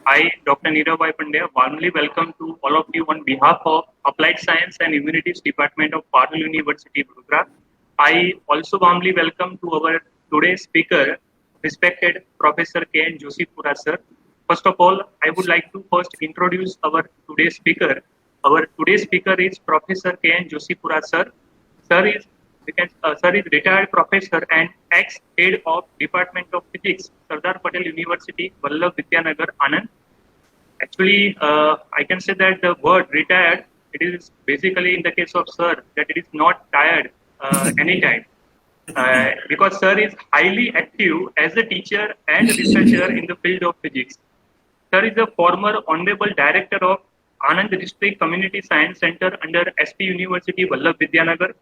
I, Dr. Neeraj Pandya, warmly welcome to all of you on behalf of Applied Science and Humanities Department of Parul University, Gurugram. I also warmly welcome to our today's speaker, respected Professor K. N. Joshipura, sir. First of all, I would like to first introduce our today's speaker. Our today's speaker is Professor K. N. Joshipura, sir. Sir is retired professor and ex-head of Department of Physics, Sardar Patel University, Vallabh Vidyanagar, Anand. Actually, I can say that the word retired, it is basically in the case of sir that it is not tired anytime. Because sir is highly active as a teacher and researcher in the field of physics. Sir is a former honorable director of Anand District Community Science Center under SP University, Vallabh Vidyanagar.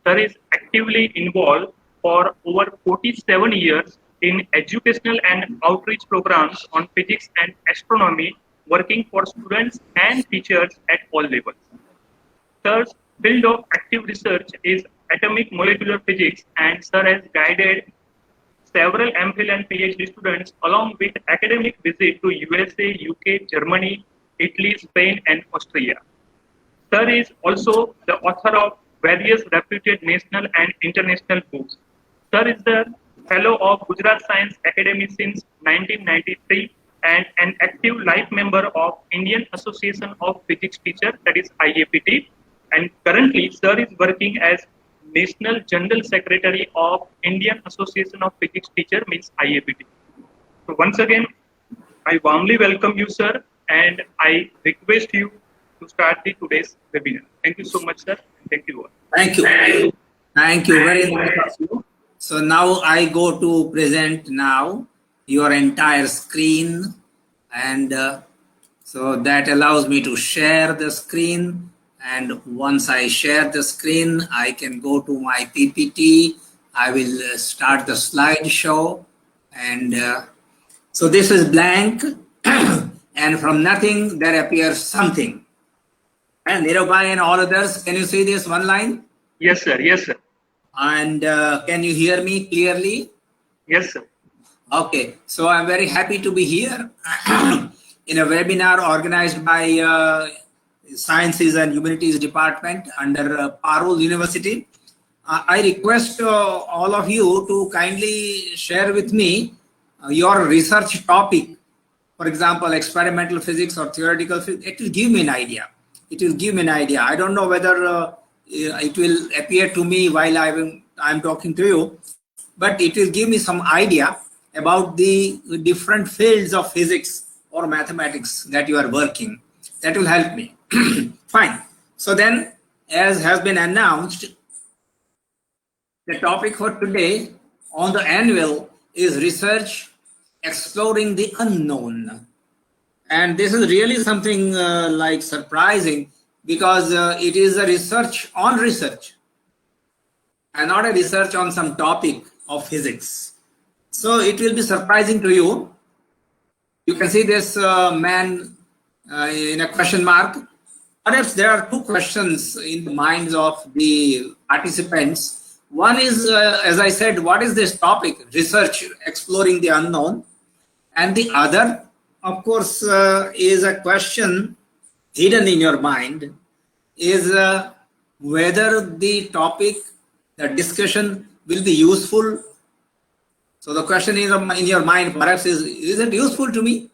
Sir is actively involved for over 47 years in educational and outreach programs on physics and astronomy, working for students and teachers at all levels. Sir's field of active research is atomic molecular physics, and Sir has guided several MPhil and PhD students along with academic visits to USA, UK, Germany, Italy, Spain, and Austria. Sir is also the author of various reputed national and international books. Sir is the fellow of Gujarat Science Academy since 1993 and an active life member of Indian Association of Physics Teachers, that is IAPT. And currently, Sir is working as National General Secretary of Indian Association of Physics Teachers, means IAPT. So once again, I warmly welcome you, sir, and I request you to start the today's webinar. Thank you so much, sir. Thank you all. Thank you. Thank you very much of you. So now I go to present now your entire screen, and so that allows me to share the screen. And once I share the screen, I can go to my PPT. I will start the slideshow, and so this is blank, and from nothing there appears something. And Nirabai and all others, can you see this one line? Yes, sir. Yes, sir. And can you hear me clearly? Yes, sir. Okay, so I'm very happy to be here in a webinar organized by Sciences and Humanities Department under Parul University. I request all of you to kindly share with me your research topic. For example, experimental physics or theoretical physics. It will give me an idea. It will give me an idea. I don't know whether it will appear to me while I'm talking to you, but it will give me some idea about the different fields of physics or mathematics that you are working. That will help me. Fine. So then, as has been announced, the topic for today on the annual is research exploring the unknown. And this is really something like surprising, because it is a research on research and not a research on some topic of physics. So it will be surprising to you. You can see this man in a question mark. Perhaps there are two questions in the minds of the participants. One is, as I said, what is this topic? Research exploring the unknown. And the other, of course, is a question hidden in your mind, is whether the topic, the discussion will be useful. So the question is in your mind, perhaps, is it useful to me?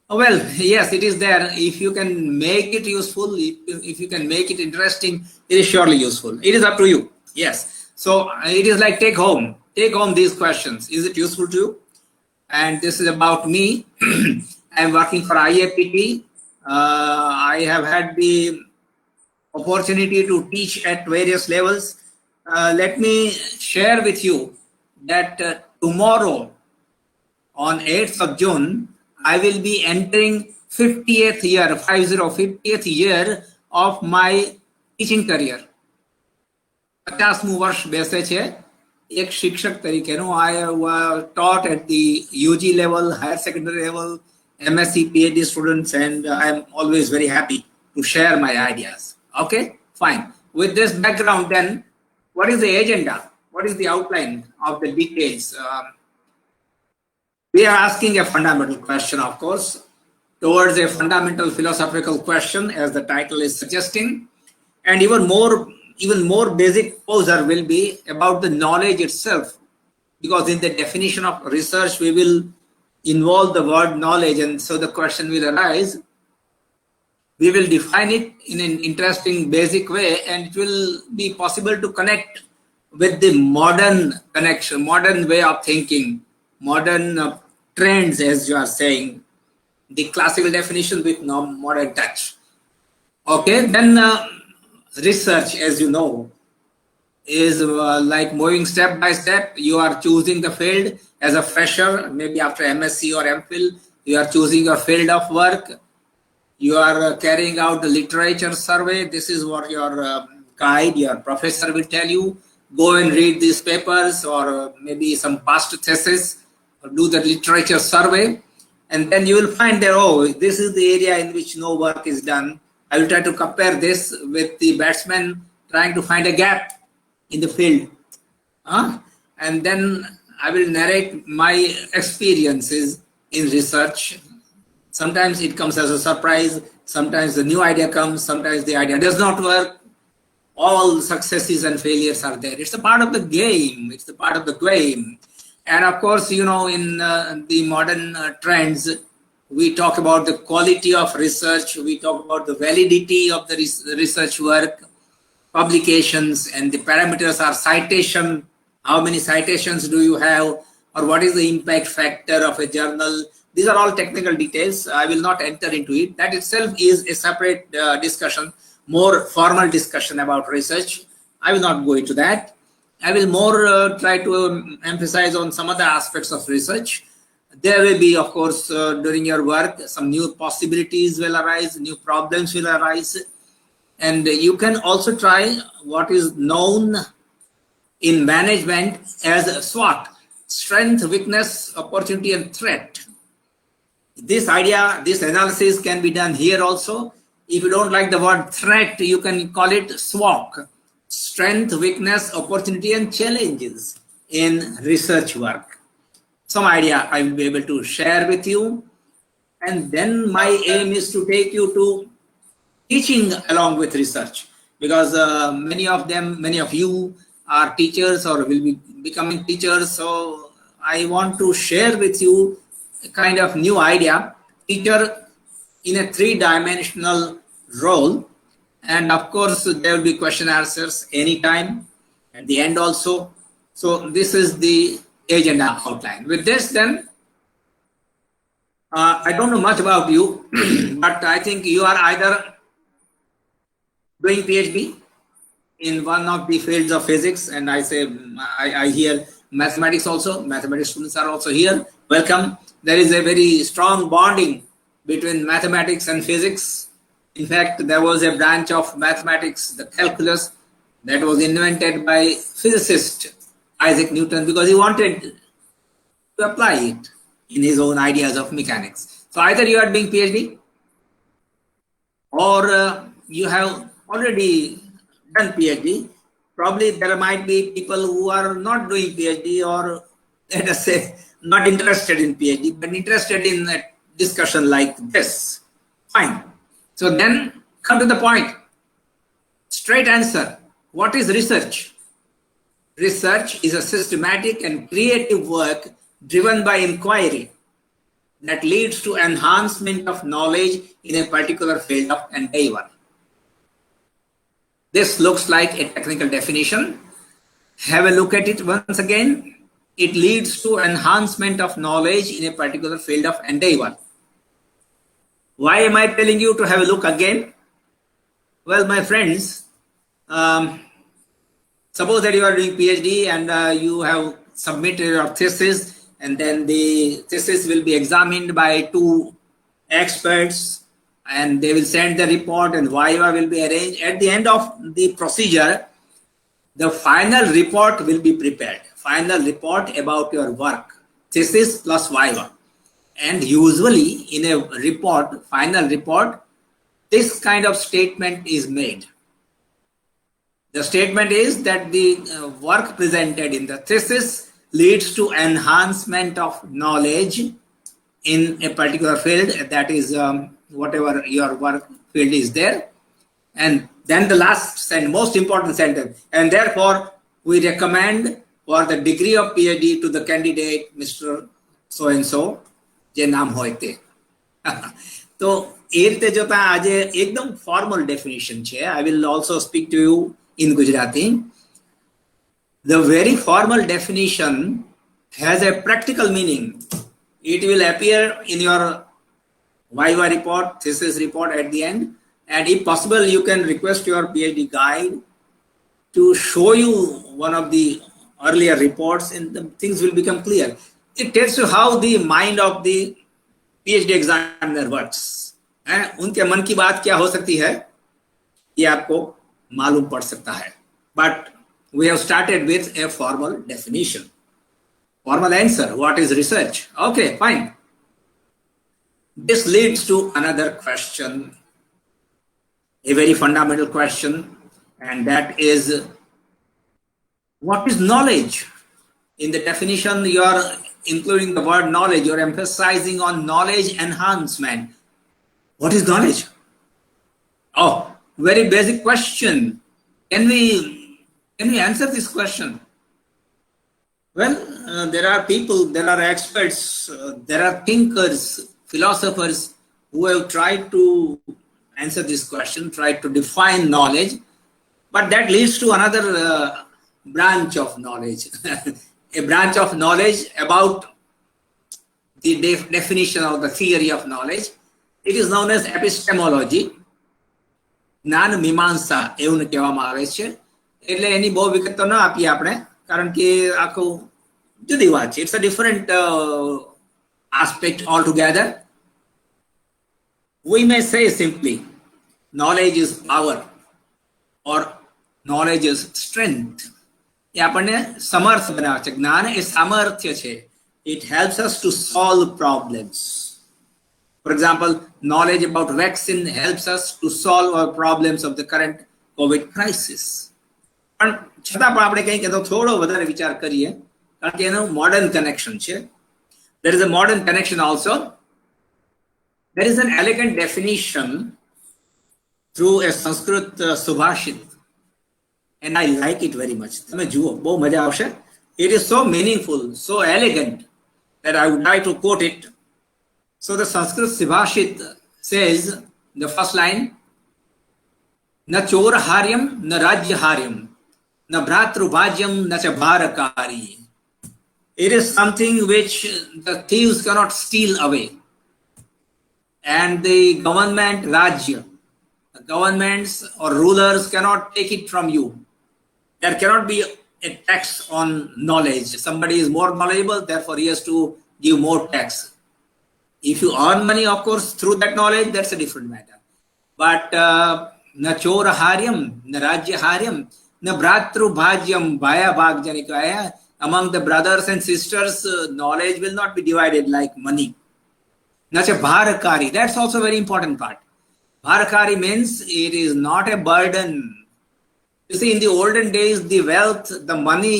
Well, yes, it is there. If you can make it useful, if you can make it interesting, it is surely useful. It is up to you. Yes. So it is like take home these questions. Is it useful to you? And this is about me. I'm working for IAPT. I have had the opportunity to teach at various levels. Let me share with you that tomorrow, on 8th of June, I will be entering 50th year of my teaching career. 50મું વર્ષ બેસે છે એક શિક્ષક તરીકેનું. I have taught at the UG level, higher secondary level, MSc, PhD students, and I am always very happy to share my ideas. Okay, fine. With this background, then, what is the agenda? What is the outline of the decades? We are asking a fundamental question, of course, towards a fundamental philosophical question, as the title is suggesting. And even more basic poser will be about the knowledge itself, because in the definition of research, we will involve the word knowledge, and so the question will arise. We will define it in an interesting, basic way, and it will be possible to connect with the modern connection, modern way of thinking, modern trends, as you are saying, the classical definition with modern touch. Okay, then research, as you know, is like moving step by step. You are choosing the field as a fresher, maybe after MSc or MPhil, you are choosing your field of work. You are carrying out the literature survey. This is what your guide, your professor will tell you. Go and read these papers, or maybe some past thesis, or do the literature survey. And then you will find that, oh, this is the area in which no work is done. I will try to compare this with the batsman trying to find a gap in the field. And then I will narrate my experiences in research. Sometimes it comes as a surprise. Sometimes the new idea comes. Sometimes the idea does not work. All successes and failures are there. It's a part of the game. It's a part of the game. And of course, in the modern trends, we talk about the quality of research. We talk about the validity of the research work, publications, and the parameters are citation. How many citations do you have? Or what is the impact factor of a journal? These are all technical details. I will not enter into it. That itself is a separate discussion, more formal discussion about research. I will not go into that. I will more try to emphasize on some other aspects of research. There will be, of course, during your work, some new possibilities will arise, new problems will arise. And you can also try what is known in management as SWOT, strength, weakness, opportunity, and threat. This idea, this analysis can be done here also. If you don't like the word threat, you can call it SWOT, strength, weakness, opportunity, and challenges in research work. Some idea I will be able to share with you. And then my aim is to take you to teaching along with research, because many of you are teachers or will be becoming teachers. So I want to share with you a kind of new idea, teacher in a three-dimensional role. And of course, there will be question answers anytime at the end also. So this is the agenda outline. With this then, I don't know much about you, but I think you are either doing PhD in one of the fields of physics, and I hear mathematics also. Mathematics students are also here. Welcome. There is a very strong bonding between mathematics and physics. In fact, there was a branch of mathematics, the calculus, that was invented by physicist Isaac Newton, because he wanted to apply it in his own ideas of mechanics. So either you are doing PhD, or you have already done PhD. Probably there might be people who are not doing PhD, or let us say not interested in PhD, but interested in a discussion like this. Fine. So then come to the point. Straight answer. What is research? Research is a systematic and creative work driven by inquiry that leads to enhancement of knowledge in a particular field of endeavor. This looks like a technical definition. Have a look at it once again. It leads to enhancement of knowledge in a particular field of endeavor. Why am I telling you to have a look again? Well, my friends, suppose that you are doing PhD and you have submitted your thesis, and then the thesis will be examined by two experts, and they will send the report, and viva will be arranged. At the end of the procedure, the final report will be prepared. Final report about your work, thesis plus viva. And usually in a report, final report, this kind of statement is made. The statement is that the work presented in the thesis leads to enhancement of knowledge in a particular field, that is whatever your work field is there. And then the last and most important sentence, and therefore we recommend for the degree of PhD to the candidate Mr. So and so જે નામ હોય તે. તો એ રીતે જોતા આજે એકદમ formal definition છે. I will also speak to you in Gujarati. The very formal definition has a practical meaning. It will appear in your Viva report, thesis report at the end. And if possible, you can request your PhD guide to show you one of the earlier reports, and the things will become clear. It tells you how the mind of the PhD examiner works. उनके मन की बात क्या हो सकती है ये आपको मालूम पड़ सकता है. But we have started with a formal definition. Formal answer, what is research? Okay, fine. This leads to another question, a very fundamental question, and that is, what is knowledge? In the definition, you are including the word knowledge, you are emphasizing on knowledge enhancement. What is knowledge? Oh, very basic question. Can we answer this question? Well, there are people, there are experts, there are thinkers, philosophers who have tried to answer this question, tried to define knowledge, but that leads to another branch of knowledge, a branch of knowledge about the definition of the theory of knowledge. It is known as epistemology. જ્ઞાન મીમાંસા એવું કહેવામાં આવે છે. એટલે એની બહુ વિગત તો ન આપીએ આપણે, કારણ કે આખું જુદી વાત છે. It's a different aspect altogether. We may say simply, knowledge is power or knowledge is strength. એ આપણને સમર્થ બનાવે છે. જ્ઞાન એ સામર્થ્ય છે. It helps us to solve problems. For example, knowledge about vaccine helps us to solve our problems of the current COVID crisis. પણ છતાં પણ આપણે કંઈક તો થોડો વધારે વિચાર કરીએ, કારણ કે એનો મોડર્ન કનેક્શન છે. There is a modern connection also. There is an elegant definition through a Sanskrit subhashit, and I like it very much. તમે જુઓ, બહુ મજા આવશે. It is so meaningful, so elegant that I would like to quote it. So the Sanskrit subhashit says, the first line, na choraharyam na rajyaharyam na bhratrubhagyam na cha bharakari. It is something which the thieves cannot steal away. And the government, Rajya, the governments or rulers cannot take it from you. There cannot be a tax on knowledge. Somebody is more knowledgeable, therefore he has to give more tax. If you earn money, of course, through that knowledge, that's a different matter. But na choraharyam, na rajyaharyam, na bhratrubhagyam, bhaya bhagjanikaya. Among the brothers and sisters, knowledge will not be divided like money. Nacha bharakari, that's also a very important part. Bharakari means it is not a burden. You see, in the olden days, the wealth, the money,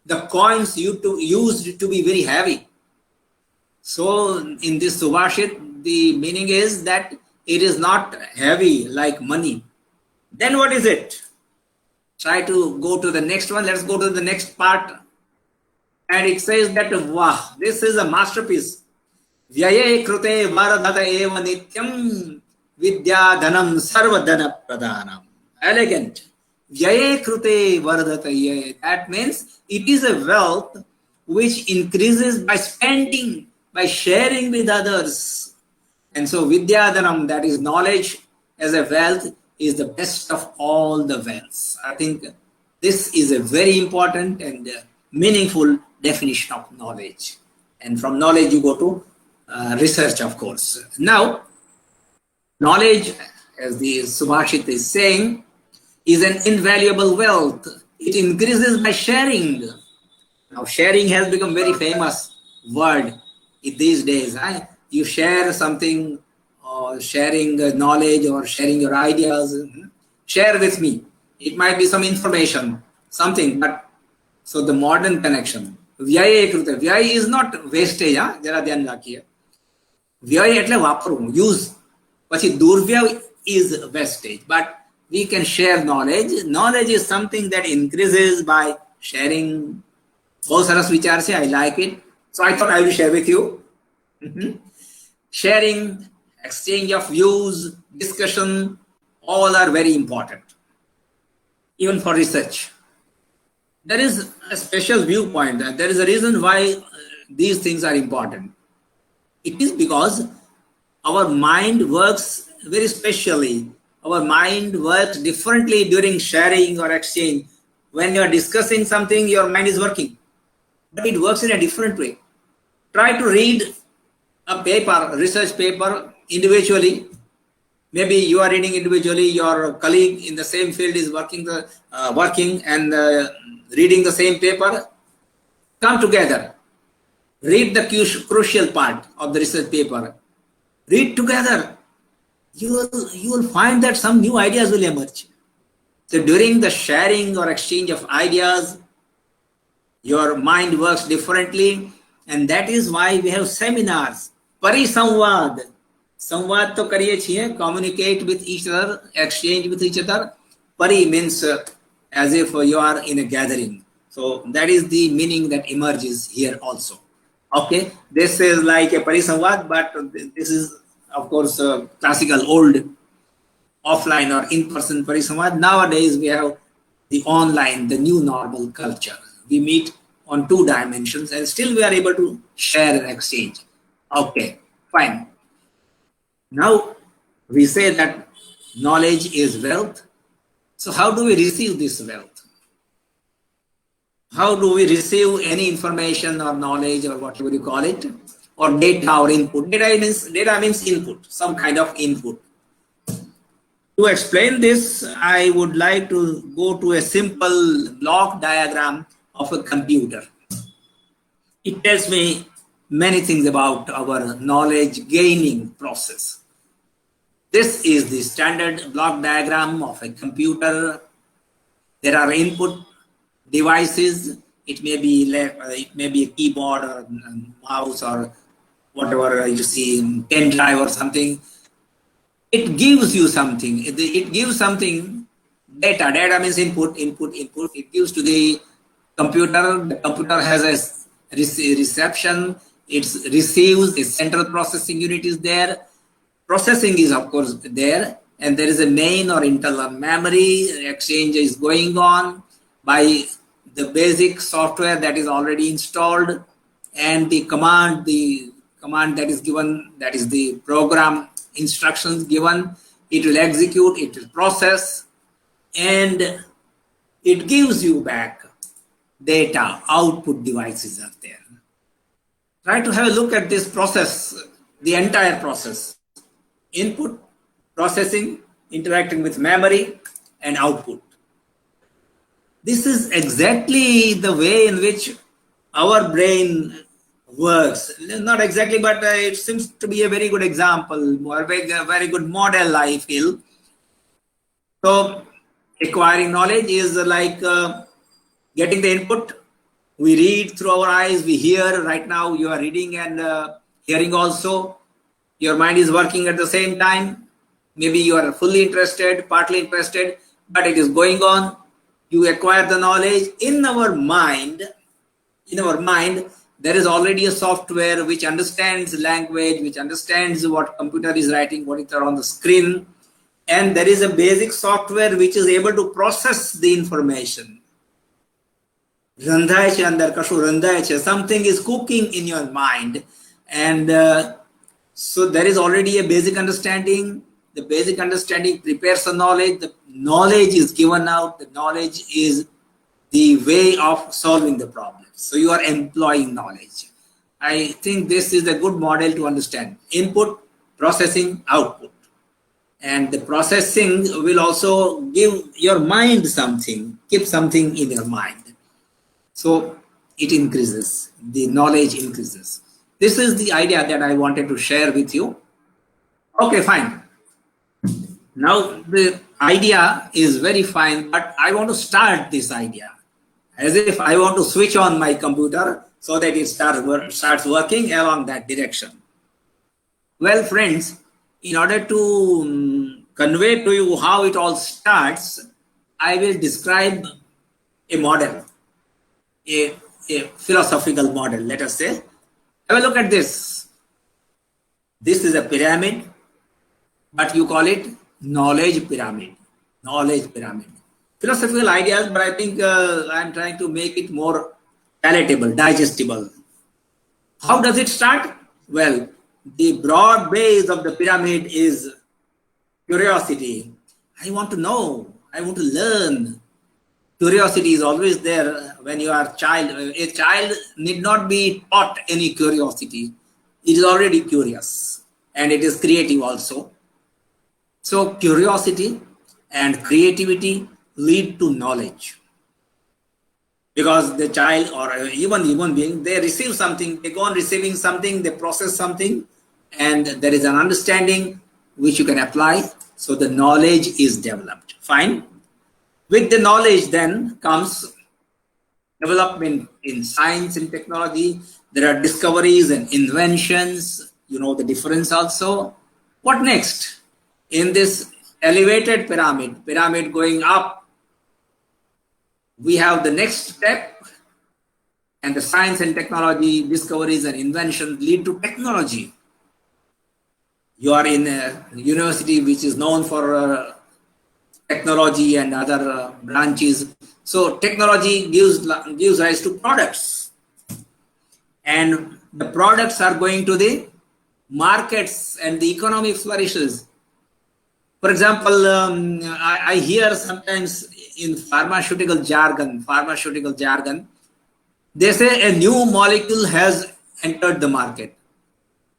the coins used to be very heavy. So in this subhashit, the meaning is that it is not heavy like money. Then what is it? Try to go to the next one. Let's go to the next part. And it says that, wow, this is a masterpiece. Vyaye krute varadhata eva nityam vidya dhanam sarva dhana pradhanam. Elegant. Vyaye krute varadhata ye. That means it is a wealth which increases by spending, by sharing with others. And so vidya dhanam, that is knowledge as a wealth, is the best of all the wealths. I think this is a very important and meaningful definition of knowledge. And from knowledge you go to research, of course. Now, knowledge, as the subhashit is saying, is an invaluable wealth. It increases by sharing. Now, sharing has become very famous word in these days. You share something, or sharing knowledge, or sharing your ideas. Share with me. It might be some information, something, but so the modern connection. વ્યય એક રીતે વ્યય is not wastage. હા, જરા ધ્યાન રાખીએ. વ્યય એટલે વાપરવું, યુઝ. પછી દુર્વ્યય is wastage, but we can share knowledge. Knowledge is something that increases by sharing. बहुत सरस विचार से, I like it. So I thought I will share with you. Sharing, exchange of views, discussion, all are very important, even for research. There is a special viewpoint. There is a reason why these things are important. It is because our mind works very specially. Our mind works differently during sharing or exchange. When you are discussing something, your mind is working, but it works in a different way. Try to read a paper, research paper individually. Maybe you are reading individually, your colleague in the same field is working and reading the same paper. Come together. Read the crucial part of the research paper. Read together. You will find that some new ideas will emerge. So during the sharing or exchange of ideas, your mind works differently, and that is why we have seminars. Parisamvad. Samvad to kariye chiye, communicate with each other, exchange with each other. Pari means as if you are in a gathering. So that is the meaning that emerges here also. Okay, this is like a Parisamvad, but this is of course classical old offline or in-person Parisamvad. Nowadays we have the online, the new normal culture. We meet on 2 dimensions and still we are able to share and exchange. Okay, fine. Now we say that knowledge is wealth. So how do we receive this wealth? How do we receive any information or knowledge or whatever you call it, or data or input? Data means input, some kind of input. To explain this, I would like to go to a simple block diagram of a computer. It tells me many things about our knowledge gaining process. This is the standard block diagram of a computer. There are input devices. It may be a keyboard or a mouse or whatever you see, pen drive or something. It gives you something. It gives something. Data means input. It gives to the computer. The computer has a reception. It receives. The central processing unit is there. Processing is of course there, and there is a main or internal memory. Exchange is going on by the basic software that is already installed, and the command that is given, that is the program instructions given. It will execute, it will process, and it gives you back data. Output devices are there. Try to have a look at this process, the entire process. Input, processing, interacting with memory, and output. This is exactly the way in which our brain works. Not exactly, but it seems to be a very good example, a very good model, I feel. So acquiring knowledge is like getting the input. We read through our eyes, we hear. Right now you are reading and hearing also. Your mind is working at the same time. Maybe you are fully interested, partly interested, but it is going on. You acquire the knowledge. In our mind, there is already a software which understands language, which understands what computer is writing, what is on the screen. And there is a basic software which is able to process the information. Something is cooking in your mind. And so there is already a basic understanding. The basic understanding prepares the knowledge. The knowledge is given out. The knowledge is the way of solving the problem. So you are employing knowledge. I think this is a good model to understand. Input, processing, output. And the processing will also give your mind something, keep something in your mind. So it increases, the knowledge increases. This is the idea that I wanted to share with you. Okay, fine. Now the idea is very fine, but I want to start this idea as if I want to switch on my computer so that it starts working along that direction. Well, friends, in order to convey to you how it all starts, I will describe a model, a, a philosophical model, let us say. Have a look at this. This is a pyramid, but you call it knowledge pyramid. Knowledge pyramid. Philosophical ideas, but I think I'm trying to make it more palatable, digestible. How does it start? Well, the broad base of the pyramid is curiosity. I want to know. I want to learn. Curiosity is always there when you are a child. A child need not be taught any curiosity. It is already curious and it is creative also. So curiosity and creativity lead to knowledge. Because the child or even human being, they receive something, they go on receiving something, they process something, and there is an understanding which you can apply. So the knowledge is developed. Fine. With the knowledge then comes development in science and technology. There are discoveries and inventions. You know the difference also. What next? In this elevated pyramid going up, we have the next step, and the science and technology discoveries and inventions lead to technology. You are in a university which is known for technology and other branches. So technology gives rise to products, and the products are going to the markets and the economy flourishes. For example, I hear sometimes in pharmaceutical jargon, they say a new molecule has entered the market.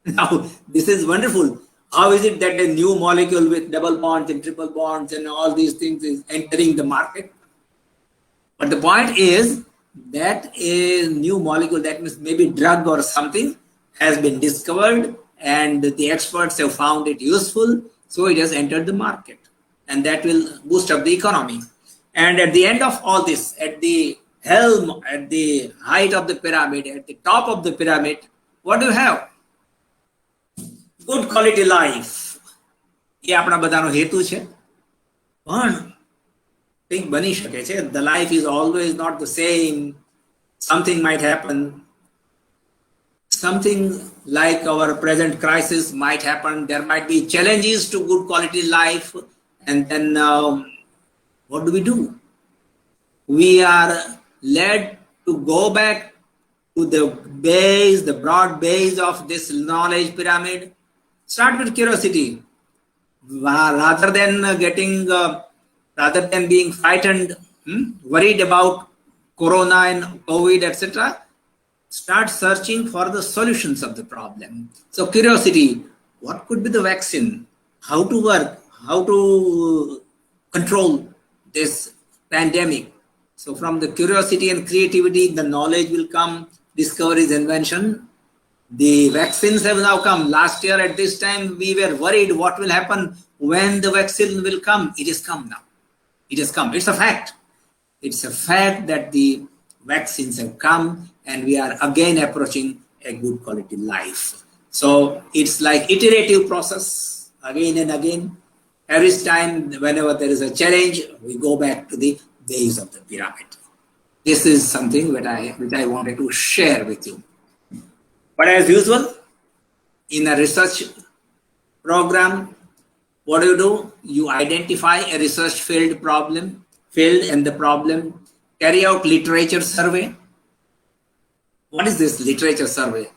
Now, this is wonderful. How is it that a new molecule with double bonds and triple bonds and all these things is entering the market? But the point is that a new molecule, that means maybe drug or something, has been discovered and the experts have found it useful. So it has entered the market, and that will boost up the economy. And at the end of all this, at the helm, at the height of the pyramid, at the top of the pyramid, what do you have? Good quality life. એ આપણા બધાનો હેતુ છે. પણ કંઈક બની શકે છે. The life is always not the same. Something might happen. Something like our present crisis might happen. There might be challenges to good quality life. And then what do? We are led to go back to the base, the broad base of this knowledge pyramid. Start with curiosity. Rather than being frightened, worried about corona and COVID, etc., start searching for the solutions of the problem. So curiosity, what could be the vaccine? How to work? How to control this pandemic? So from the curiosity and creativity, the knowledge will come, discoveries, invention. The vaccines have now come. Last year at this time, we were worried what will happen when the vaccine will come. It has come now. It has come. It's a fact. It's a fact that the vaccines have come and we are again approaching a good quality life. So it's like iterative process again and again. Every time, whenever there is a challenge, we go back to the base of the pyramid. This is something which I wanted to share with you. But as usual, in a research program, what do? You identify a research field and the problem, carry out literature survey. What is this literature survey?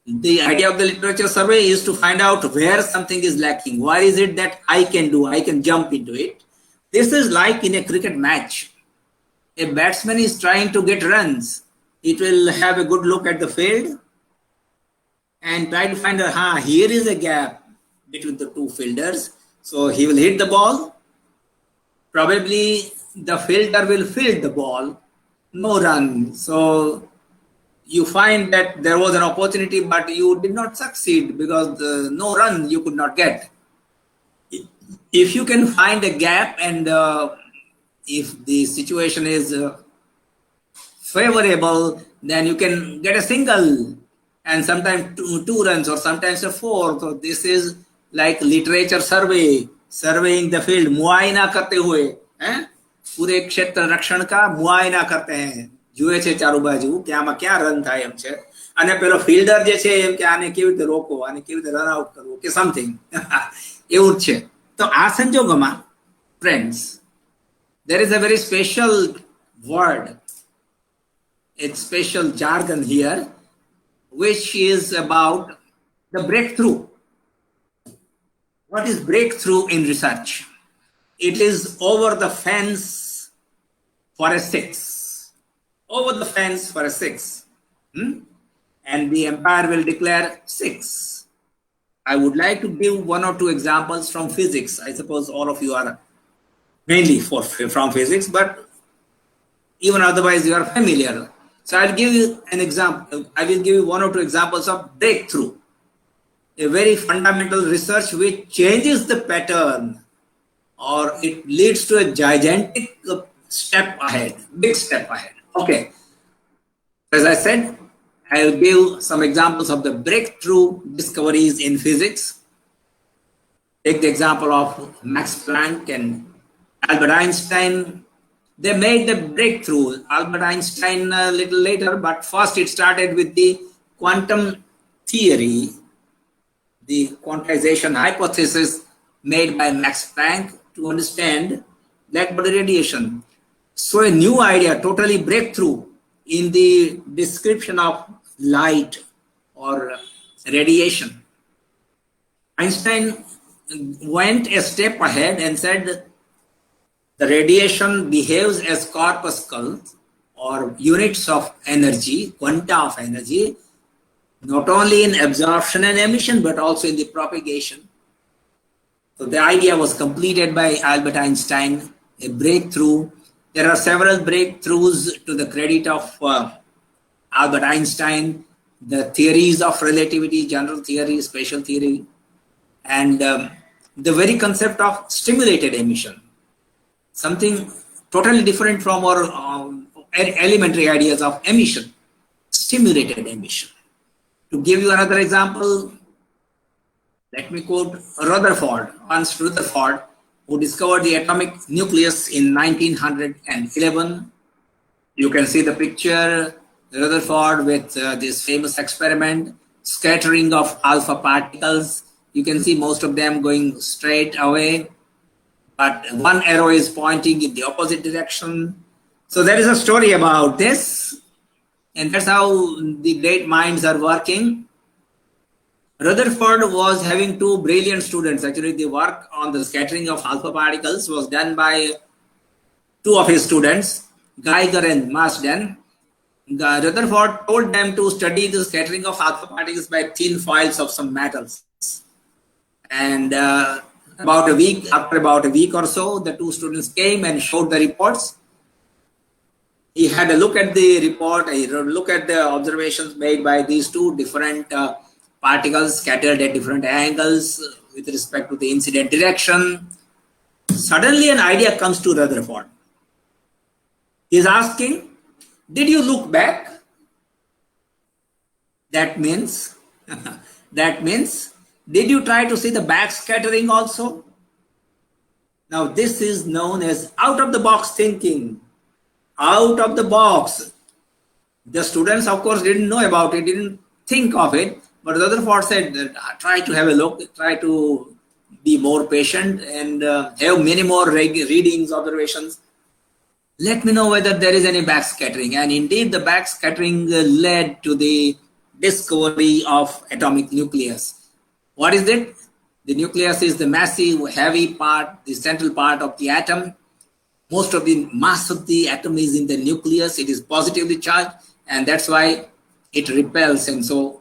The idea of the literature survey is to find out where something is lacking. Why is it that I can jump into it? This is like in a cricket match. A batsman is trying to get runs. It will have a good look at the field and try to find out, here is a gap between the two fielders. So he will hit the ball. Probably the fielder will field the ball. No run. So you find that there was an opportunity, but you did not succeed because no run you could not get. If you can find a gap and if the situation is favorable then you can get a single, and sometimes two runs, or sometimes a four. So this is like literature survey, surveying the field, मुआयना करते हुए, हैं? पूरे क्षेत्र रक्षण का मुआयना करते हैं, જુએ છે ચારુ બાજુ કે આમાં ક્યાં રન થાય એમ છે, અને પેલો ફિલ્ડર જે છે એમ કે આને કેવી રીતે રોકવો, આને કેવી રીતે રન આઉટ કરવો કે સમથિંગ એવું જ છે. તો આ સંજોગોમાં friends, there is a very special word, it's special jargon here, which is about the breakthrough. What is breakthrough in research? It is over the fence for a six. Over the fence for a six. And the umpire will declare six. I would like to give one or two examples from physics. I suppose all of you are mainly from physics, but even otherwise you are familiar. So I'll give you an example. I will give you one or two examples of breakthrough, a very fundamental research which changes the pattern, or it leads to a gigantic step ahead, big step ahead. Okay. As I said, I'll give some examples of the breakthrough discoveries in physics. Take the example of Max Planck and Albert Einstein. They made the breakthrough. Albert Einstein a little later, but first it started with the quantum theory, the quantization hypothesis made by Max Planck to understand black body radiation. So a new idea, totally breakthrough in the description of light or radiation. Einstein went a step ahead and said the radiation behaves as corpuscles or units of energy, quanta of energy, not only in absorption and emission, but also in the propagation. So the idea was completed by Albert Einstein, a breakthrough. There are several breakthroughs to the credit of Albert Einstein, the theories of relativity, general theory, special theory, and the very concept of stimulated emission. Something totally different from our elementary ideas of emission, stimulated emission. To give you another example, let me quote Rutherford, Ernst Rutherford, who discovered the atomic nucleus in 1911. You can see the picture, Rutherford with this famous experiment, scattering of alpha particles. You can see most of them going straight away, but one arrow is pointing in the opposite direction. So there is a story about this, and that's how the great minds are working. Rutherford was having two brilliant students. Actually, the work on the scattering of alpha particles was done by two of his students, Geiger and Marsden. Rutherford told them to study the scattering of alpha particles by thin foils of some metals. And after about a week or so, the two students came and showed the reports. He had a look at the report, a look at the observations made by these two different particles scattered at different angles with respect to the incident direction. Suddenly an idea comes to Rutherford. He's asking, did you look back? That means, did you try to see the back scattering also? Now this is known as out of the box thinking. Out of the box. The students, of course, didn't know about it, didn't think of it. But Rutherford said, try to have a look, try to be more patient and have many more readings, observations. Let me know whether there is any backscattering. And indeed, the backscattering led to the discovery of atomic nucleus. What is it? The nucleus is the massive, heavy part, the central part of the atom. Most of the mass of the atom is in the nucleus. It is positively charged, and that's why it repels. And so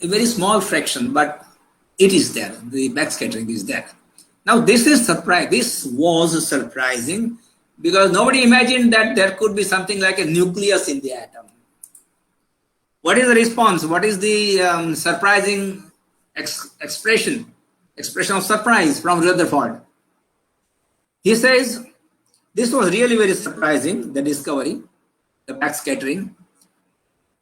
a very small fraction, but it is there. The backscattering is there. Now this was surprising because nobody imagined that there could be something like a nucleus in the atom. What is the response? What is the surprising expression of surprise from Rutherford? He says, this was really very surprising, the discovery, the backscattering.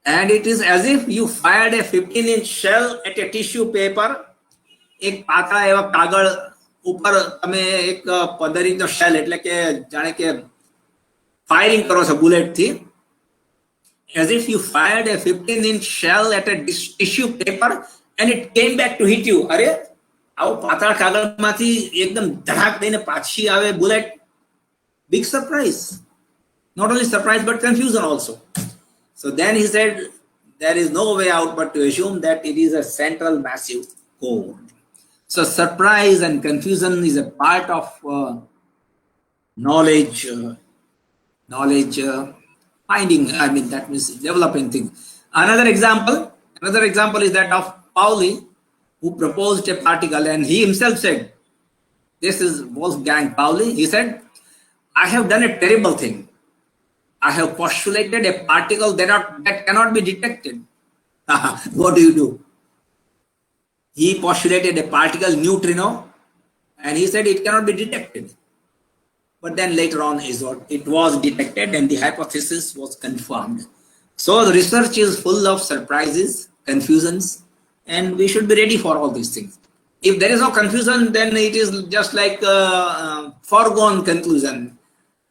and it is as if you fired a 15-inch shell at a tissue paper. એક પાતળા એવા કાગળ ઉપર તમે એક પધરીનો shell એટલે કે જાણે કે ફાયરિંગ કરો છો બુલેટ થી, as if you fired a 15-inch shell at a tissue paper and it came back to hit you. અરે આવો પાતળા કાગળમાંથી એકદમ ધડાક દઈને પાછી આવે bullet. Big surprise. Not only surprise but confusion also. So then he said there is no way out but to assume that it is a central massive core. So surprise and confusion is a part of knowledge finding. I mean, that means developing things. Another example is that of Pauli, who proposed a particle, and he himself said, this is Wolfgang Pauli, he said, I have done a terrible thing. I have postulated a particle that cannot be detected. What do? He postulated a particle, neutrino, and he said it cannot be detected. But then later on it was detected and the hypothesis was confirmed. So the research is full of surprises, confusions, and we should be ready for all these things. If there is no confusion, then it is just like a foregone conclusion.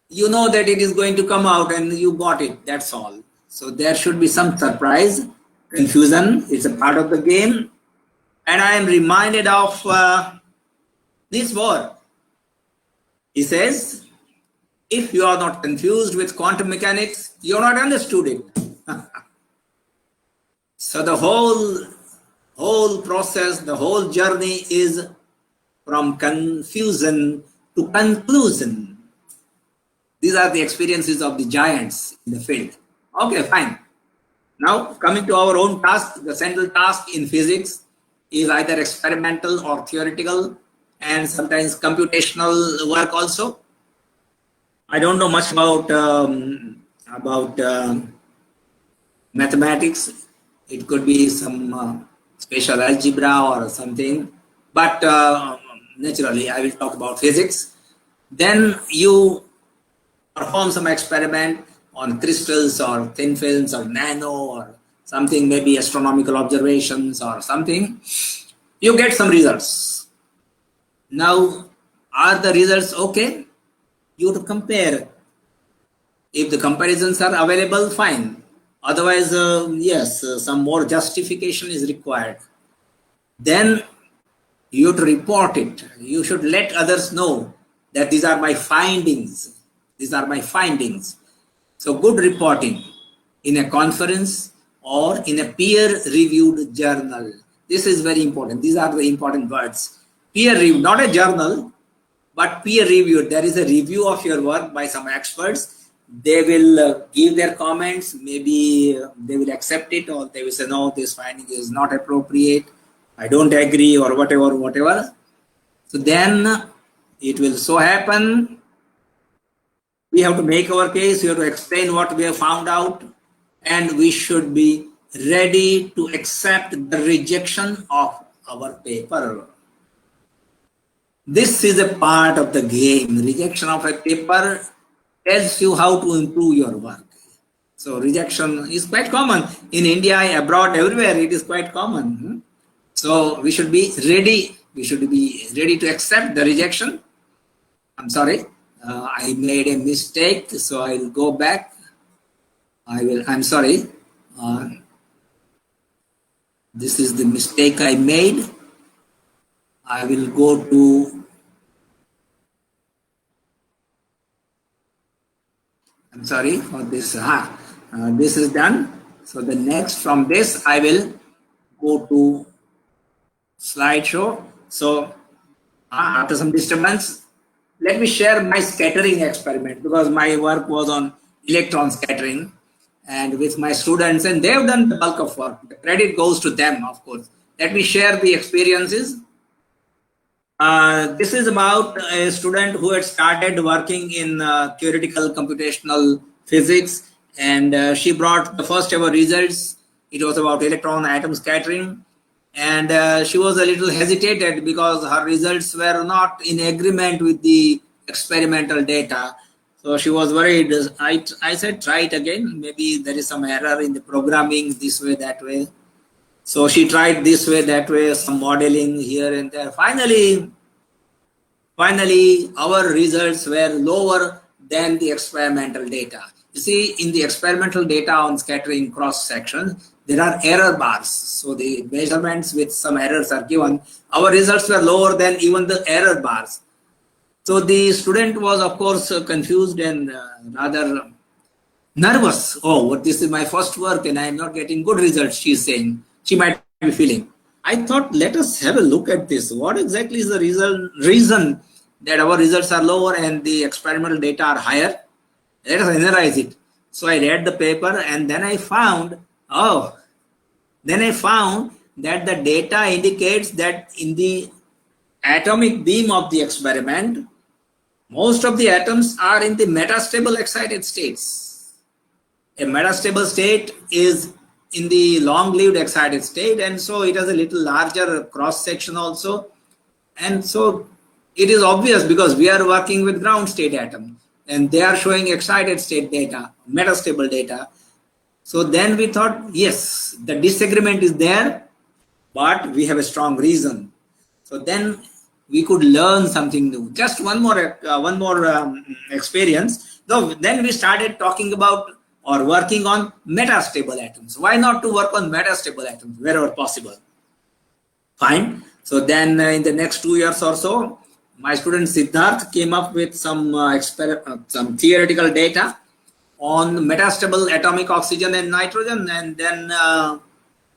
You know that it is going to come out and you got it, that's all. So there should be some surprise, confusion, it's a part of the game. And I am reminded of this word. He says, if you are not confused with quantum mechanics, you are not understood it. So the whole process, the whole journey is from confusion to conclusion. These are the experiences of the giants in the field. Okay, fine. Now coming to our own task, the central task in physics is either experimental or theoretical, and sometimes computational work also. I don't know much about mathematics. It could be some spatial algebra or something, but naturally I will talk about physics. Then you perform some experiment on crystals or thin films or nano or something, maybe astronomical observations or something. You get some results. Now, are the results okay? You have to compare. If the comparisons are available, fine. Otherwise, yes, some more justification is required. Then you have to report it. You should let others know that these are my findings. These are my findings. So good reporting in a conference or in a peer-reviewed journal. This is very important. These are the important words. Peer-reviewed, not a journal, but peer-reviewed. There is a review of your work by some experts. They will give their comments. Maybe they will accept it, or they will say, no, this finding is not appropriate. I don't agree, or whatever. So then it will so happen, we have to make our case, we have to explain what we have found out, and we should be ready to accept the rejection of our paper. This is a part of the game. Rejection of a paper tells you how to improve your work. So rejection is quite common in India, abroad, everywhere. It is quite common. So we should be ready. We should be ready to accept the rejection. I'm sorry, I made a mistake, so I will go back. I'm sorry. This is the mistake I made. I will go to I'm sorry for this. This is done. So the next from this, I will go to slideshow. So after some disturbance, let me share my scattering experiment, because my work was on electron scattering and with my students, and they have done the bulk of work. The credit goes to them, of course. Let me share the experiences. This is about a student who had started working in theoretical computational physics, and she brought the first ever results. It was about electron atom scattering, and she was a little hesitated because her results were not in agreement with the experimental data. So she was worried. I said, try it again. Maybe there is some error in the programming this way, that way. So she tried this way, that way, some modeling here and there. Finally, our results were lower than the experimental data. You see, in the experimental data on scattering cross section, there are error bars. So the measurements with some errors are given. Our results were lower than even the error bars. So the student was, of course, confused and rather nervous. Oh, this is my first work and I am not getting good results, she is saying. She might be feeling. I thought, let us have a look at this. What exactly is the reason that our results are lower and the experimental data are higher? Let us analyze it. So I read the paper and then I found, that the data indicates that in the atomic beam of the experiment, most of the atoms are in the metastable excited states. A metastable state is in the long-lived excited state, and so it has a little larger cross-section also. And so it is obvious because we are working with ground state atom and they are showing excited state data, metastable data. So then we thought, yes, the disagreement is there, but we have a strong reason. So then we could learn something new. Just one more experience. So then we started talking about or working on metastable atoms. Why not to work on metastable atoms wherever possible? Fine. So then in the next 2 years or so, my student Siddharth came up with some theoretical data on metastable atomic oxygen and nitrogen, and then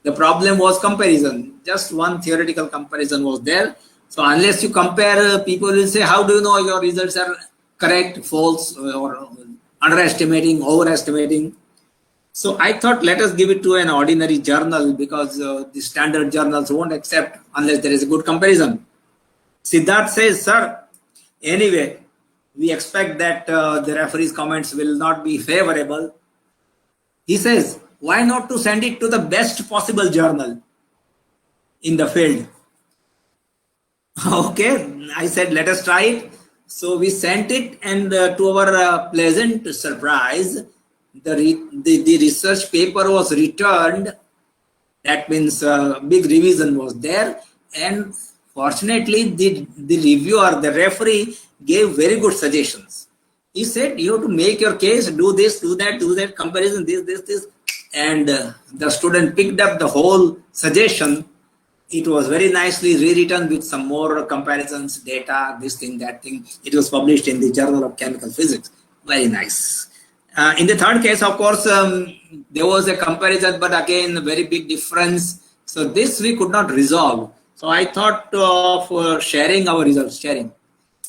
the problem was comparison. Just one theoretical comparison was there. So unless you compare, people will say, how do you know your results are correct, false, or underestimating, overestimating? So I thought, let us give it to an ordinary journal because the standard journals won't accept unless there is a good comparison. Siddharth says, sir, anyway, we expect that the referee's comments will not be favorable. He says, why not to send it to the best possible journal in the field? Okay, I said, let us try it. So we sent it, and to our pleasant surprise, the research paper was returned. That means big revision was there, and fortunately the reviewer, the referee, gave very good suggestions. He said, you have to make your case, do this, do that comparison, this, and the student picked up the whole suggestion. It was very nicely rewritten with some more comparisons, data, this thing, that thing. It was published in the Journal of Chemical Physics. Very nice. In the third case, of course, there was a comparison, but again, a very big difference. So this we could not resolve. So I thought of sharing our results,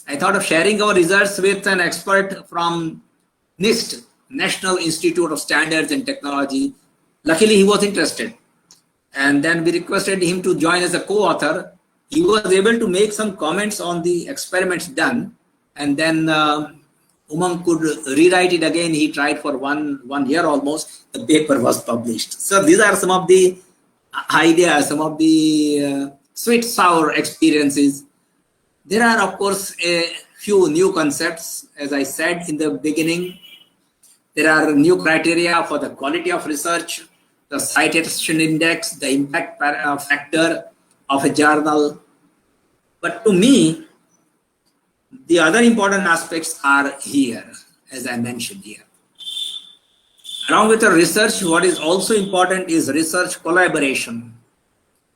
I thought of sharing our results with an expert from NIST, National Institute of Standards and Technology. Luckily, he was interested. And then we requested him to join as a co-author. He was able to make some comments on the experiments done. And then Umang could rewrite it again. He tried for one year almost. The paper was published. So these are some of the ideas, some of the sweet sour experiences. There are, of course, a few new concepts. As I said in the beginning, there are new criteria for the quality of research, the citation index, the impact factor of a journal. But to me, the other important aspects are here, as I mentioned here. Along with the research, what is also important is research collaboration,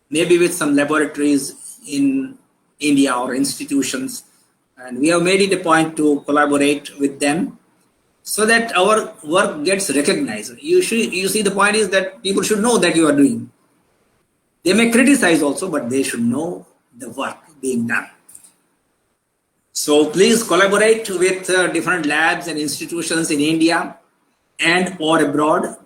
maybe with some laboratories in India or institutions. And we have made it a point to collaborate with them so that our work gets recognized. You see, the point is that people should know that you are doing. They may criticize also, but they should know the work being done. So please collaborate with different labs and institutions in India and or abroad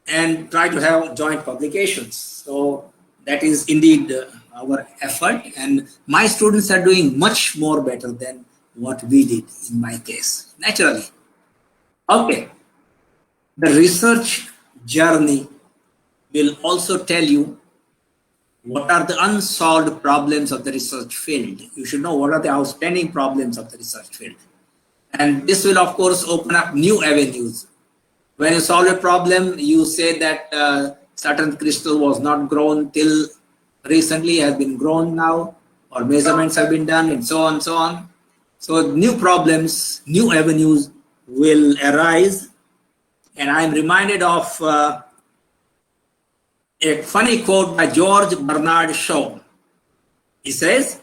and try to have joint publications. So that is indeed our effort, and my students are doing much more better than what we did in my case, naturally. Okay, the research journey will also tell you what are the unsolved problems of the research field. You should know what are the outstanding problems of the research field. And this will, of course, open up new avenues. When you solve a problem, you say that certain crystal was not grown till recently, has been grown now, or measurements have been done, and so on, so on. So new problems, new avenues will arise. And I'm reminded of a funny quote by George Bernard Shaw. He says,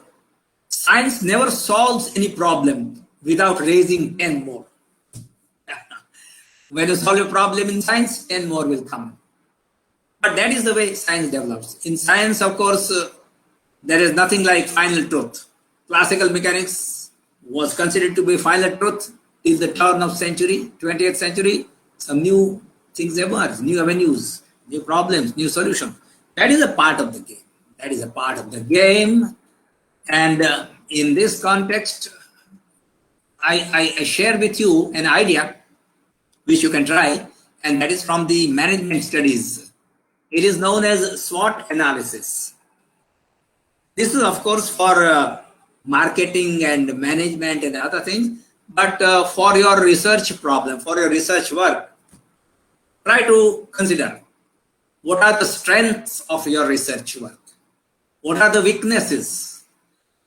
science never solves any problem without raising 10 more. When you solve a problem in science, 10 more will come. But that is the way science develops. In science, of course, there is nothing like final truth. Classical mechanics was considered to be final truth till the turn of century, 20th century. Some new things emerge, new avenues, new problems, new solutions. That is a part of the game. That is a part of the game. And in this context, I share with you an idea which you can try, and that is from the management studies. It is known as SWOT analysis. This is, of course, for marketing and management and other things, but for your research problem, for your research work, try to consider what are the strengths of your research work, what are the weaknesses,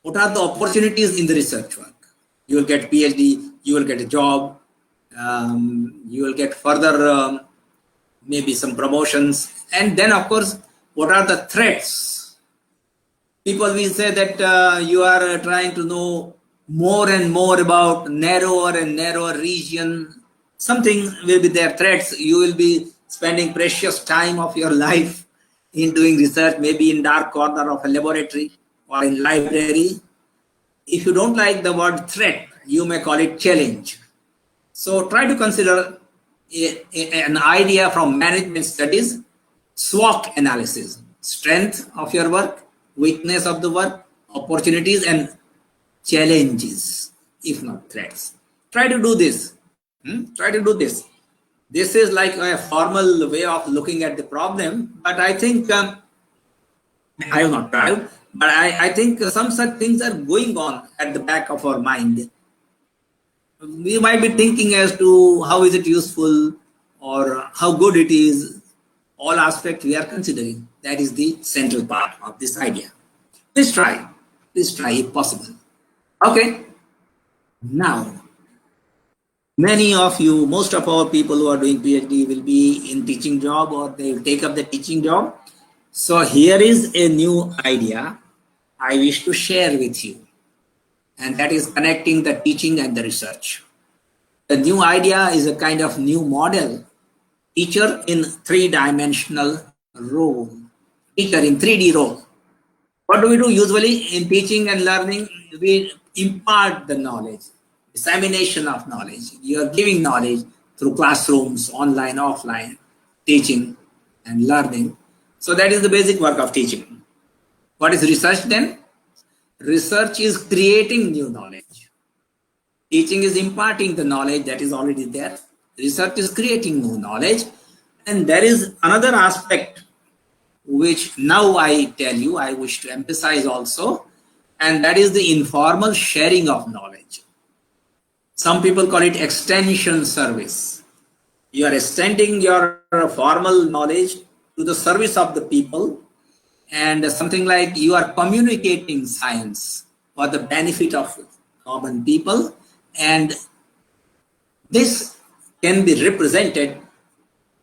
what are the opportunities in the research work. You will get PhD, you will get a job, you will get further maybe some promotions, and then of course what are the threats. People will say that you are trying to know more and more about narrower and narrower region. Something will be their threats. You will be spending precious time of your life in doing research, maybe in dark corner of a laboratory or in library. If you don't like the word threat, you may call it challenge. So try to consider an idea from management studies, SWOT analysis, strength of your work, weakness of the work, opportunities and challenges, if not threats. Try to do this. Try to do this. This is like a formal way of looking at the problem, but I think, I have not tried, but I think some such things are going on at the back of our mind. We might be thinking as to how is it useful or how good it is. All aspects we are considering. That is the central part of this idea. Please try if possible. Okay. Now, many of you, most of our people who are doing PhD will be in teaching job or they will take up the teaching job. So here is a new idea I wish to share with you. And that is connecting the teaching and the research. The new idea is a kind of new model, teacher in three-dimensional role, teacher in 3D role. What do we do usually in teaching and learning? We impart the knowledge, dissemination of knowledge. You are giving knowledge through classrooms, online, offline, teaching and learning. So that is the basic work of teaching. What is research then? Research is creating new knowledge. Teaching is imparting the knowledge that is already there. Research is creating new knowledge. And there is another aspect which now I tell you, I wish to emphasize also, and that is the informal sharing of knowledge. Some people call it extension service. You are extending your formal knowledge to the service of the people, and something like you are communicating science for the benefit of common people, and this can be represented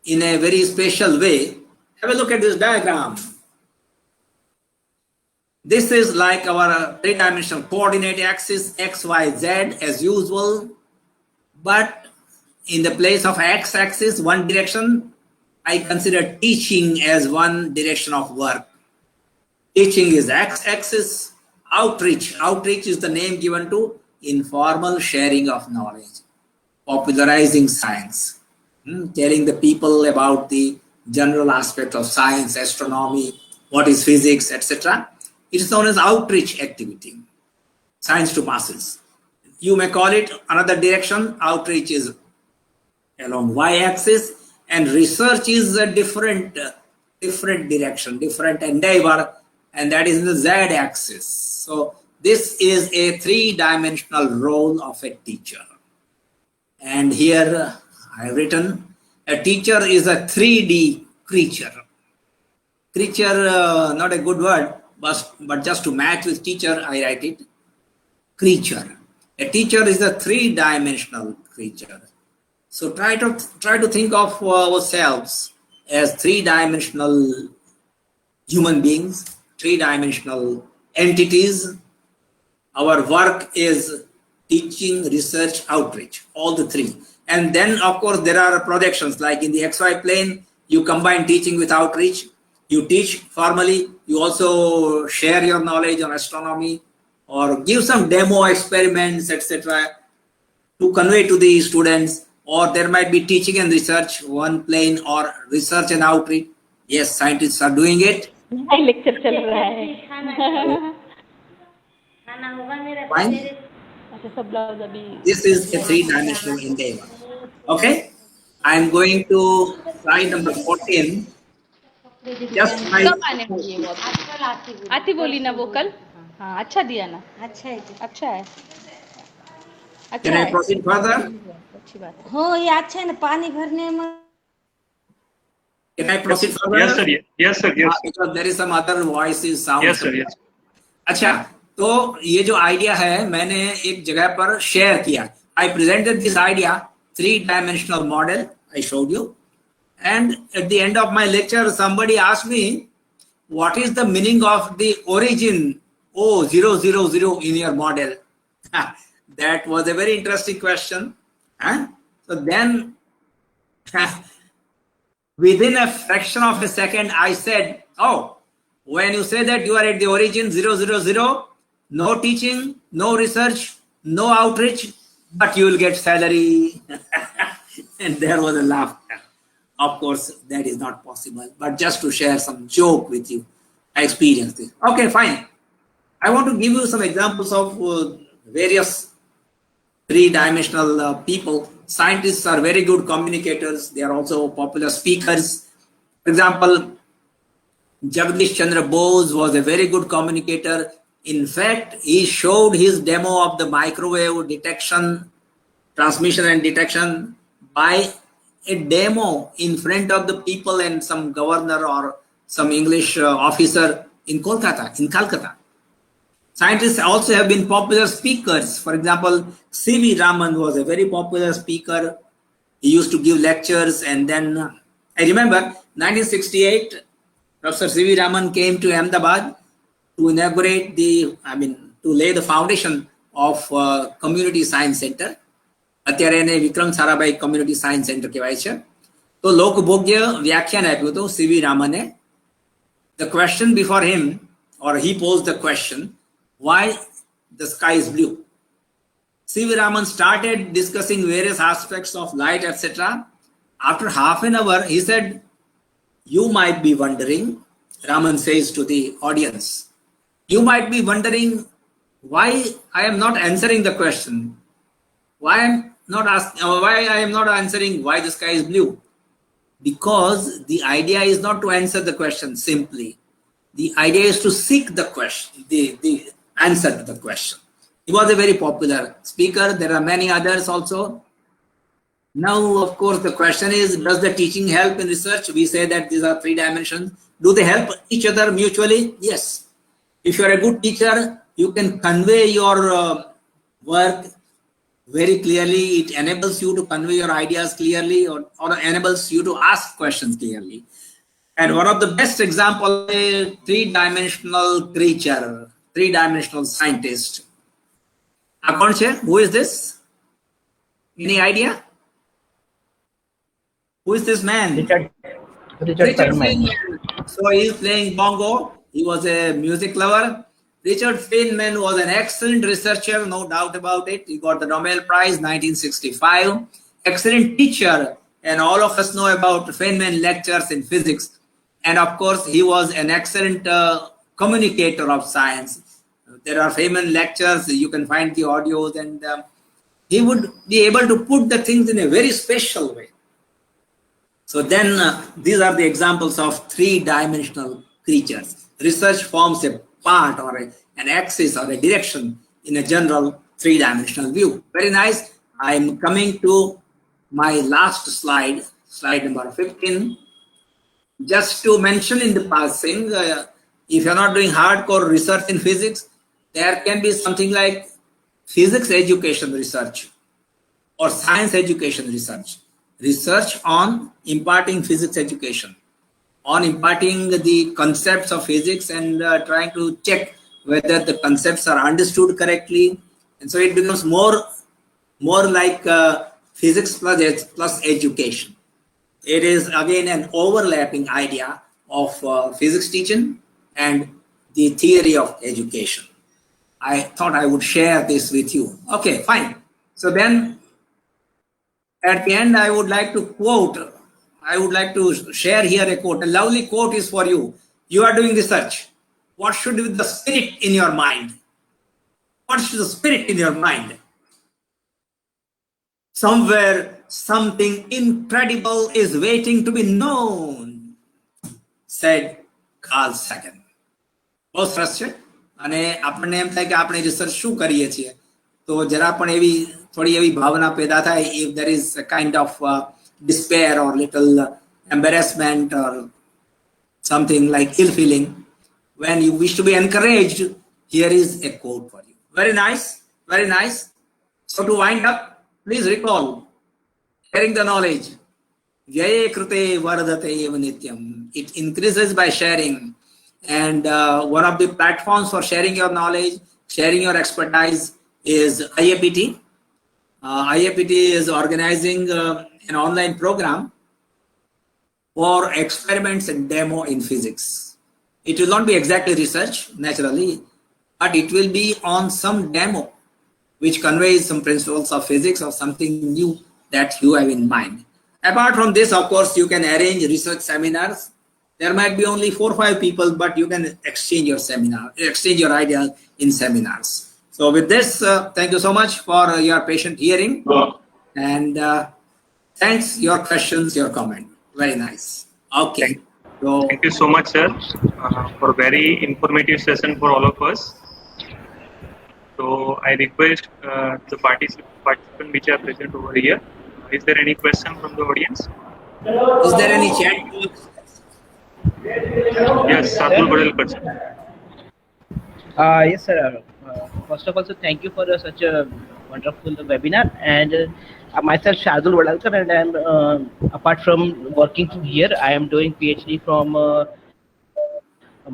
in a very special way. Have a look at this diagram. This is like our three-dimensional coordinate axis, X, Y, Z as usual, but in the place of X-axis, one direction, I consider teaching as one direction of work. Teaching is X-axis. Outreach is the name given to informal sharing of knowledge, popularizing science, telling the people about the general aspect of science, astronomy, what is physics, etc. It is known as outreach activity, science to masses. You may call it another direction. Outreach is along y-axis, and research is a different direction, different endeavor, and that is in the z-axis. So this is a three-dimensional role of a teacher. And here I have written, a teacher is a 3D creature. Creature, not a good word, but just to match with teacher, I write it, creature. A teacher is a three-dimensional creature. So try to think of ourselves as three-dimensional human beings, three-dimensional entities. Our work is teaching, research, outreach, all the three. And then, of course, there are projections like in the XY plane, you combine teaching with outreach. You teach formally, you also share your knowledge on astronomy or give some demo experiments, etc., to convey to the students. Or there might be teaching and research, one plane, or research and outreach. Yes, scientists are doing it. नहीं lecture चल रहा है खाना होगा मेरा Fine. अच्छा सब blouse अभी This is a three-dimensional endeavor. Okay, I'm going to slide number 14. Just my कब आने वाली है वो आती बोली ना वो कल हाँ अच्छा दिया ना अच्छा है अच्छा है Can I proceed further? अच्छी बात है हो ये अच्छा है ना पानी भरने में Can I proceed further? Yes, sir. Yes, sir. Yes. Because there is some other voices sound. Yes, sir. Yes. अच्छा, तो ये जो आइडिया है मैंने एक जगह पर शेयर किया. I presented this idea, three-dimensional model. I showed you, and at the end of my lecture, somebody asked me, "What is the meaning of the origin O000 in your model?" That was a very interesting question. So then, within a fraction of a second, I said, "Oh, when you say that you are at the origin 000, no teaching, no research, no outreach, but you will get salary." And there was a laughter. Of course, that is not possible. But just to share some joke with you, I experienced this. Okay, fine. I want to give you some examples of various three-dimensional people. Scientists are very good communicators. They are also popular speakers. For example, Jagdish Chandra Bose was a very good communicator. In fact, he showed his demo of the microwave detection, transmission and detection by a demo in front of the people and some governor or some English officer in Calcutta. Scientists also have been popular speakers. For example, C.V. Raman was a very popular speaker. He used to give lectures, and then I remember 1968, Professor C.V. Raman came to Ahmedabad to inaugurate to lay the foundation of Community Science Center. અત્યારે એને Vikram Sarabhai community science centre કહેવાય છે. તો લોકભોગ્ય વ્યાખ્યાન આપ્યું હતું સીવી રામને. The question before him, or he posed the question, why the sky is blue. C.V. Raman started discussing various aspects of light, etc. After half an hour, he said, "You might be wondering," Raman says to the audience, "you might be wondering why I am not answering the question. Why I am not answering why the sky is blue. Because the idea is not to answer the question simply. The idea is to seek the question, the answer to the question." He was a very popular speaker. There are many others also. Now, of course, the question is, does the teaching help in research? We say that these are three dimensions. Do they help each other mutually? Yes. If you are a good teacher, you can convey your work very clearly. It enables you to convey your ideas clearly, or enables you to ask questions clearly. And one of the best examples is a three-dimensional creature, three-dimensional scientist. Who is this? Any idea? Who is this man? Richard Feynman. So he is playing bongo. He was a music lover. Richard Feynman was an excellent researcher, no doubt about it. He got the Nobel Prize 1965. Excellent teacher, and all of us know about Feynman lectures in physics. And of course, he was an excellent communicator of science. There are Feynman lectures, you can find the audios, and he would be able to put the things in a very special way. So then, these are the examples of three-dimensional creatures. Research forms a part or an axis or a direction in a general three-dimensional view. Very nice. I'm coming to my last slide, slide number 15. Just to mention in the passing, if you're not doing hardcore research in physics, there can be something like physics education research or science education research. Research on imparting physics education, on imparting the concepts of physics and trying to check whether the concepts are understood correctly. And so it becomes more like physics plus education. It is again an overlapping idea of physics teaching and the theory of education. I thought I would share this with you. Okay, fine. So then at the end, I would like to share here a quote. A lovely quote is for you. You are doing research. What should be the spirit in your mind? What is the spirit in your mind? Somewhere, something incredible is waiting to be known, said Carl Sagan. બહુ સરસ છે અને આપણને એમ થાય કે આપણે research શું કરીએ છીએ તો જરા પણ એવી થોડી એવી ભાવના પેદા થાય if there is a kind of despair or little embarrassment or something like ill feeling, when you wish to be encouraged, here is a quote for you. Very nice, very nice. So to wind up, please recall, sharing the knowledge. Vyaye krute vardhate eva nityam. It increases by sharing. And one of the platforms for sharing your knowledge, sharing your expertise is IAPT. IAPT is organizing an online program for experiments and demo in physics. It will not be exactly research, naturally, but it will be on some demo which conveys some principles of physics or something new that you have in mind. Apart from this, of course, you can arrange research seminars. There might be only 4 or 5 people, but you can exchange your ideas in seminars. So with this, thank you so much for your patient hearing. And thanks, your questions, your comment. Very nice. Okay. Thank you so much, sir, for very informative session for all of us. So I request the participants which are present over here. Is there any question from the audience? Is there any chat? Yes, Sadhul Badalkar, sir. Yes, sir. First of all, so thank you for such a wonderful webinar. And myself, Shardul Badalkar, and I'm apart from working here, I am doing PhD from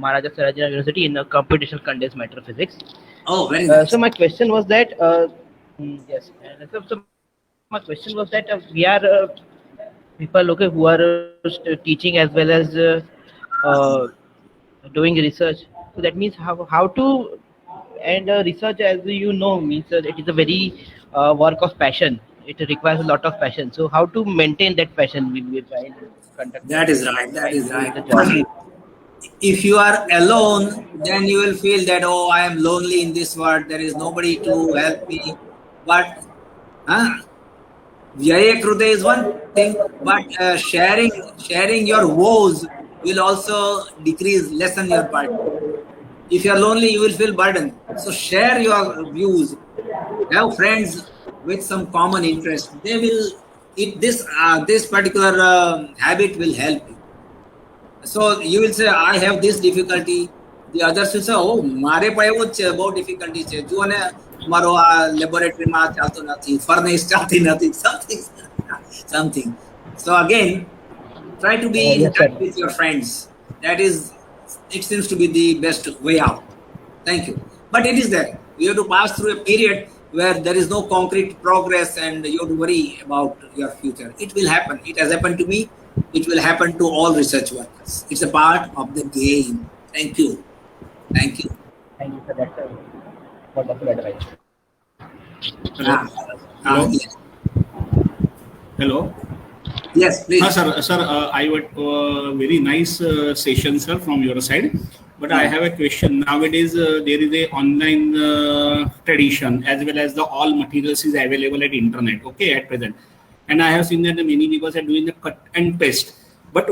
Maharaja Sarajina University in computational condensed matter physics. Oh, very nice. So my question was that yes, so my question was that we are people who are teaching as well as doing research. So that means how to, and research, as you know, means it is a very work of passion. It requires a lot of passion. So how to maintain that passion while conducting? That is right. That is right. If you are alone, then you will feel that, oh, I am lonely in this world. There is nobody to help me. But Vyaya Krute is one thing, but sharing your woes will also lessen your burden. If you are lonely, you will feel burdened. So share your views. Have friends with some common interest. They will. This particular habit will help you. So you will say, I have this difficulty. The others will say, oh, મારે પણ એવું જ છે, બહુ difficulty છે. જુઓ ને મારો આ લેબોરેટરીમાં ચાલતો નથી, ફર્નેસ ચાલતી નથી, something. So again, try to be in touch with your friends. It seems to be the best way out. Thank you. But it is there. You have to pass through a period where there is no concrete progress and you have to worry about your future. It will happen. It has happened to me. It will happen to all research workers. It's a part of the game. Thank you. Thank you. Thank you for that wonderful advice. Yes. Hello. Yes, please. Sir, I would very nice session, sir, from your side. But I have a question. Nowadays, there is a online tradition as well as the all materials is available at internet. Okay, at present, and I have seen that many people are doing the cut and paste. But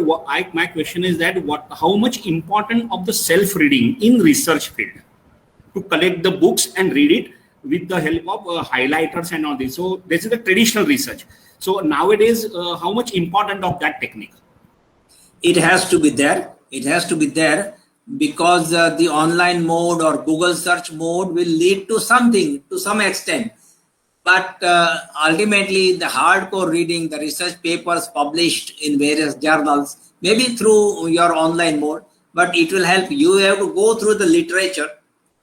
my question is that how much important of the self-reading in research field to collect the books and read it, with the help of highlighters and all this. So this is the traditional research. So nowadays, how much important of that technique? It has to be there. It has to be there because the online mode or Google search mode will lead to something to some extent. But ultimately, the hardcore reading, the research papers published in various journals, maybe through your online mode, but it will help. You have to go through the literature.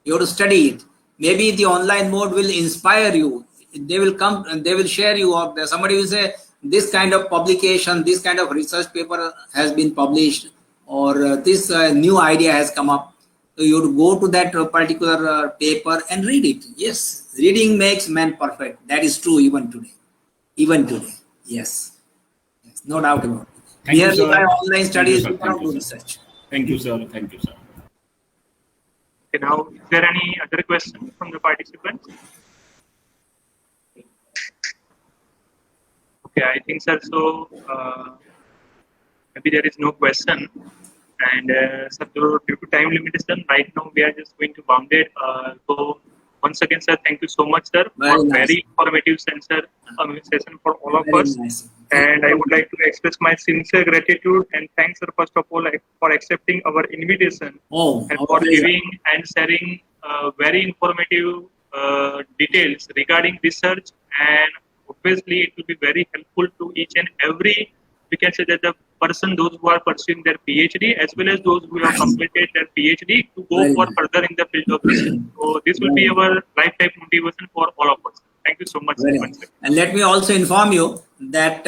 You have to study it. Maybe the online mode will inspire you. They will come and they will share you up there. Somebody will say, this kind of publication, this kind of research paper has been published, or this new idea has come up. So you would go to that particular paper and read it. Yes, reading makes man perfect. That is true even today. Even today. Yes. Yes, no doubt about it. Thank you, Merely sir. by online studies, you Thank cannot you, do sir. research. Thank you, sir. Thank you, sir. Okay, now, is there any other question from the participants? Okay, I think, sir, so maybe there is no question. And sir, due to time limitation, right now we are just going to bound it. So once again, sir, thank you so much, sir, for Nice. very informative session for all of Very us. nice. And I would like to express my sincere gratitude and thanks, sir, first of all, for accepting our invitation Oh, and our for pleasure. giving and sharing very informative details regarding research. And obviously, it will be very helpful to each and every, we can say that the person, those who are pursuing their PhD, as well as those who have completed their PhD to go Very for nice. further in the field of research. So this will be our lifetime motivation for all of us. Thank you so much. Very once nice. again. And let me also inform you that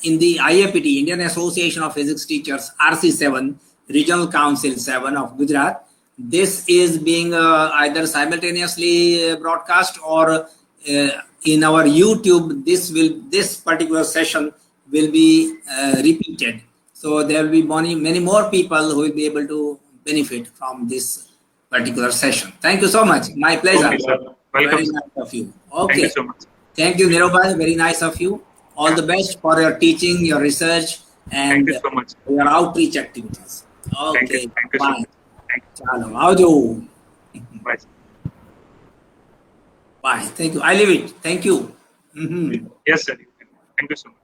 in the IAPT, Indian Association of Physics Teachers, RC7, Regional Council 7 of Gujarat, this is being either simultaneously broadcast or in our YouTube. This particular session will be repeated. So there will be many more people who will be able to benefit from this particular session. Thank you so much. My pleasure. Okay, sir. Very Welcome, sir. nice of you. Thank Okay. you so much. Thank you, Nirobhai. Very nice of you. All the best for your teaching, your research, Thank and you so much. your outreach activities. Thank you. Okay. Thank you so Bye. much. Thank Chalo. Aaujo. you. Bye. Bye. Thank you. I leave it. Thank you. Mhm. Yes, sir. Thank you so much.